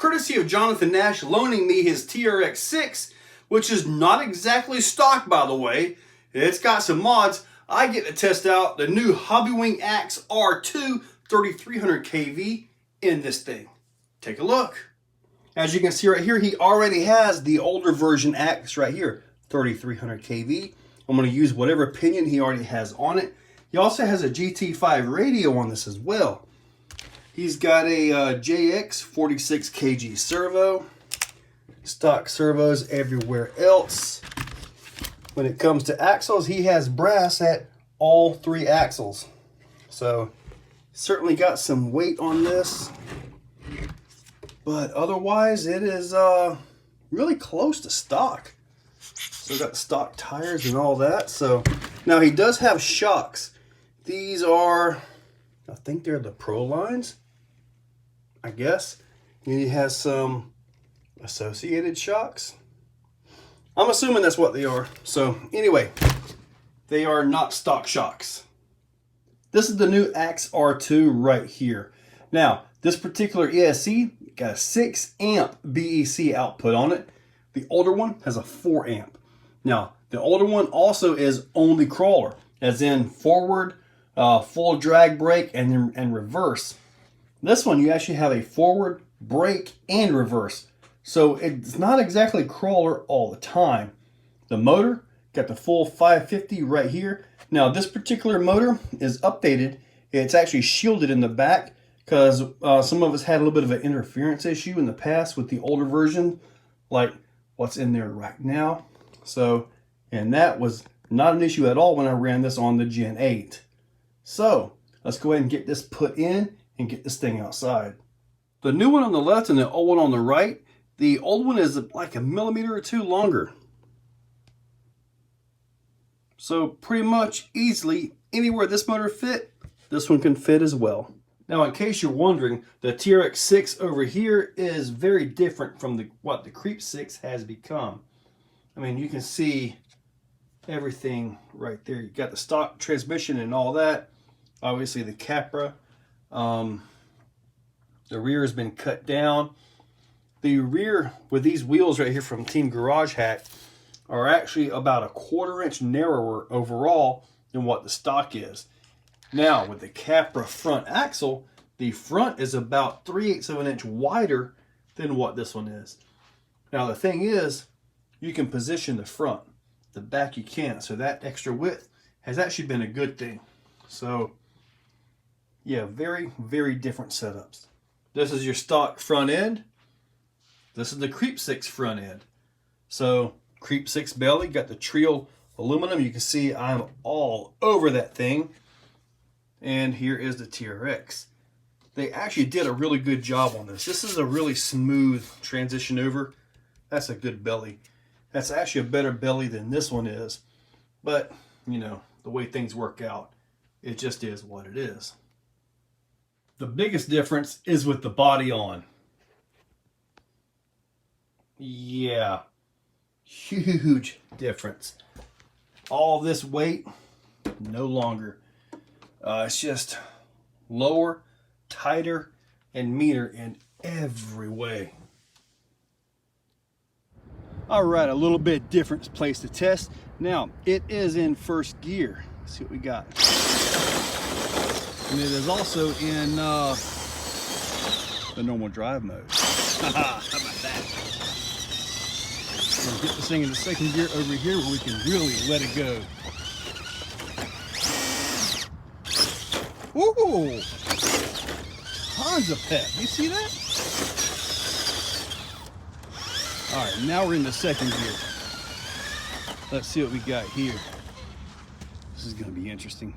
courtesy of Jonathan Nash loaning me his TRX6, which is not exactly stock, by the way. It's got some mods. I get to test out the new Hobbywing Axe R2 3300 kV in this thing. Take a look. As you can see right here, he already has the older version Axe right here, 3300 kV. I'm going to use whatever pinion he already has on it. He also has a GT5 radio on this as well. He's got a JX 46 kg servo. Stock servos everywhere else. When it comes to axles, he has brass at all 3 axles. So certainly got some weight on this. But otherwise, it is really close to stock. So got stock tires and all that. So now he does have shocks. These are, I think they're the Pro lines, I guess. And he has some associated shocks. I'm assuming that's what they are. So anyway, they are not stock shocks. This is the new Axe R2 right here. Now, this particular ESC got a 6 amp BEC output on it. The older one has a 4 amp. Now, the older one also is only crawler, as in forward, full drag brake, and reverse. This one, you actually have a forward, brake, and reverse. So it's not exactly crawler all the time. The motor, got the full 550 right here. Now, this particular motor is updated. It's actually shielded in the back because some of us had a little bit of an interference issue in the past with the older version, like what's in there right now. So, and that was not an issue at all when I ran this on the Gen 8. So, let's go ahead and get this put in and get this thing outside. The new one on the left and the old one on the right, the old one is like a millimeter or 2 longer. So pretty much easily anywhere this motor fit, this one can fit as well. Now, in case you're wondering, the TRX6 over here is very different from what the Creep 6 has become. I mean, you can see everything right there. You got the stock transmission and all that. Obviously the Capra. The rear has been cut down. The rear with these wheels right here from Team Garage Hack are actually about 1/4 inch narrower overall than what the stock is. Now, with the Capra front axle, the front is about 3/8 of an inch wider than what this one is. Now, the thing is, you can position the front. The back you can't. So that extra width has actually been a good thing. So, yeah, very, very different setups. This is your stock front end. This is the Creep 6 front end. So, Creep 6 belly, got the Trio aluminum. You can see I'm all over that thing. And here is the TRX. They actually did a really good job on this. This is a really smooth transition over. That's a good belly. That's actually a better belly than this one is. But, you know, the way things work out, it just is what it is. The biggest difference is with the body on. Yeah, huge difference. All this weight, no longer. It's just lower, tighter, and meaner in every way. All right, a little bit different place to test. Now, it is in first gear. Let's see what we got. And it is also in the normal drive mode. How about that? We'll get this thing into second gear over here where we can really let it go. Ooh! Tons of pep. You see that? All right, now we're in the second gear. Let's see what we got here. This is going to be interesting.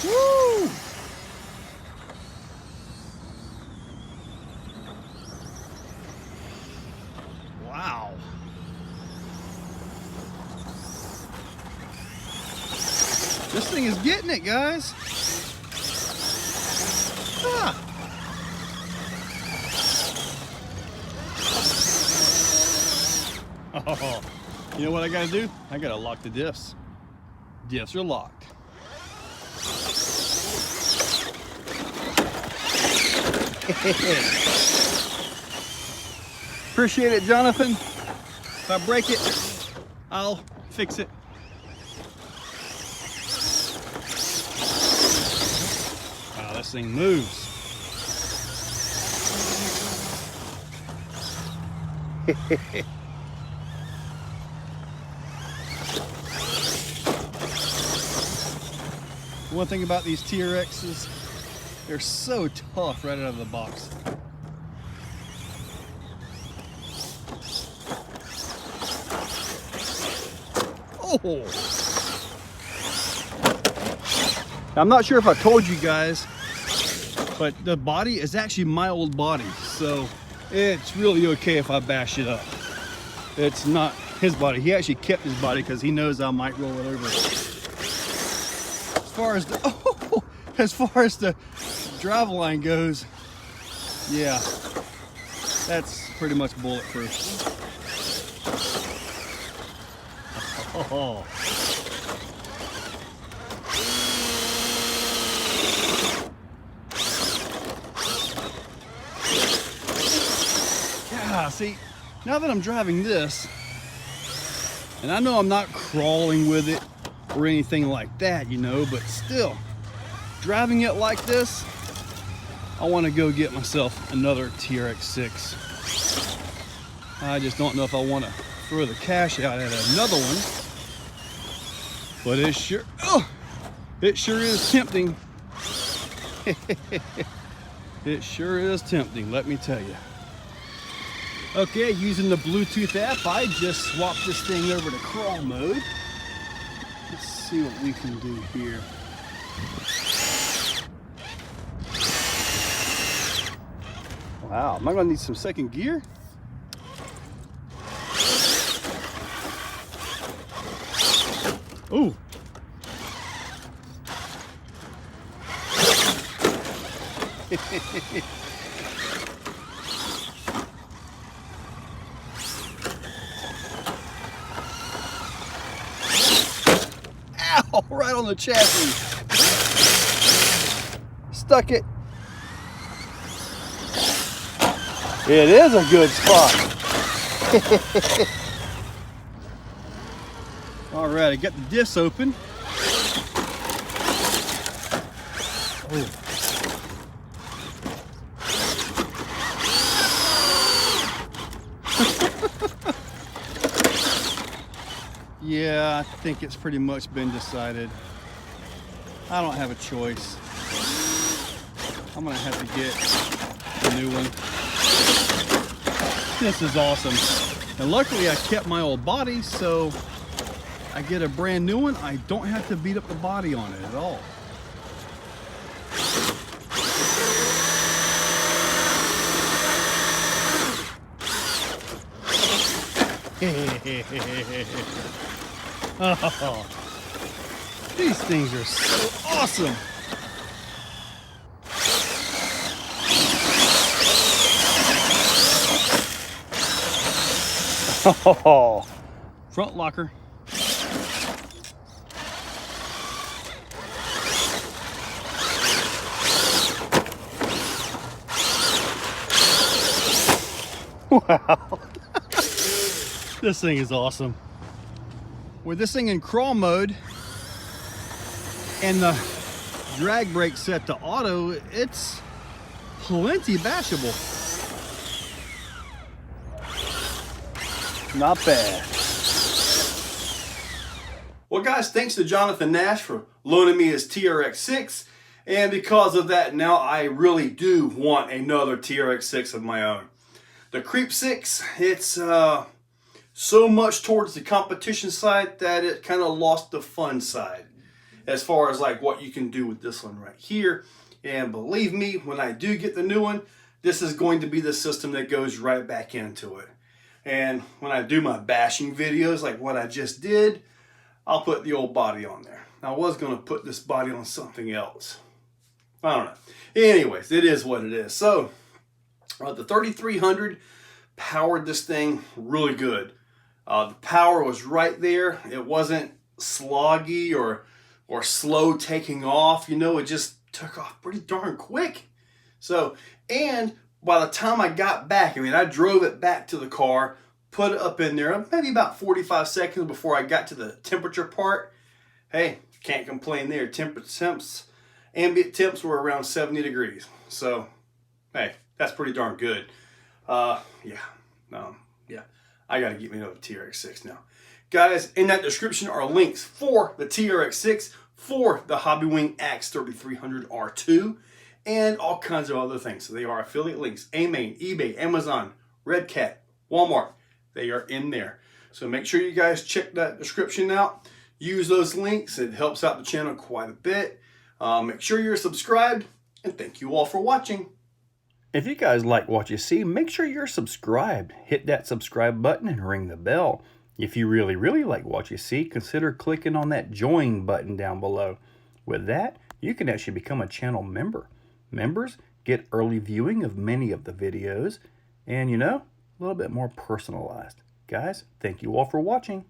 Woo! Wow. This thing is getting it, guys. Ah. Oh, you know what I gotta do? I gotta lock the diffs. Diffs are locked. Appreciate it, Jonathan. If I break it, I'll fix it. Wow, this thing moves. One thing about these TRXs, they're so tough right out of the box. Oh! I'm not sure if I told you guys, but the body is actually my old body, so it's really okay if I bash it up. It's not his body. He actually kept his body because he knows I might roll it over. As far as the drive line goes, yeah, that's pretty much bulletproof. Oh. Yeah, see, now that I'm driving this, and I know I'm not crawling with it or anything like that, you know, but still, driving it like this, I want to go get myself another TRX6. I just don't know if I want to throw the cash out at another one, but it sure is tempting. It sure is tempting, let me tell you. Okay, using the Bluetooth app, I just swapped this thing over to crawl mode. Let's see what we can do here. Wow, am I gonna need some second gear? Ooh. Ow, right on the chassis. Stuck it. It is a good spot. All right, I got the disc open. Oh. Yeah, I think it's pretty much been decided. I don't have a choice. I'm gonna have to get a new one. This is awesome. And luckily I kept my old body, so I get a brand new one. I don't have to beat up the body on it at all. Oh, these things are so awesome. Oh, front locker. Wow. This thing is awesome. With this thing in crawl mode and the drag brake set to auto, it's plenty bashable. Not bad. Well guys, thanks to Jonathan Nash for loaning me his TRX6, and because of that now I really do want another TRX6 of my own. The Creep 6, it's so much towards the competition side that it kind of lost the fun side as far as like what you can do with this one right here. And believe me, when I do get the new one, this is going to be the system that goes right back into it. And when I do my bashing videos like what I just did, I'll put the old body on there. I was going to put this body on something else. I don't know. Anyways, it is what it is. So the 3300 powered this thing really good. The power was right there. It wasn't sloggy or slow taking off. You know, it just took off pretty darn quick. So, and by the time I got back, I mean, I drove it back to the car, put it up in there, maybe about 45 seconds before I got to the temperature part. Hey, can't complain there. Ambient temps were around 70 degrees. So, hey, that's pretty darn good. Yeah, I got to get me another TRX6 now. Guys, in that description are links for the TRX6, for the Hobbywing Axe 3300 R2, and all kinds of other things. So they are affiliate links. AMain, eBay, Amazon, Red Cat, Walmart. They are in there. So make sure you guys check that description out. Use those links. It helps out the channel quite a bit. Make sure you're subscribed, and thank you all for watching. If you guys like what you see, make sure you're subscribed. Hit that subscribe button and ring the bell. If you really, really like what you see, consider clicking on that join button down below. With that, you can actually become a channel member. Members get early viewing of many of the videos and, you know, a little bit more personalized. Guys, thank you all for watching.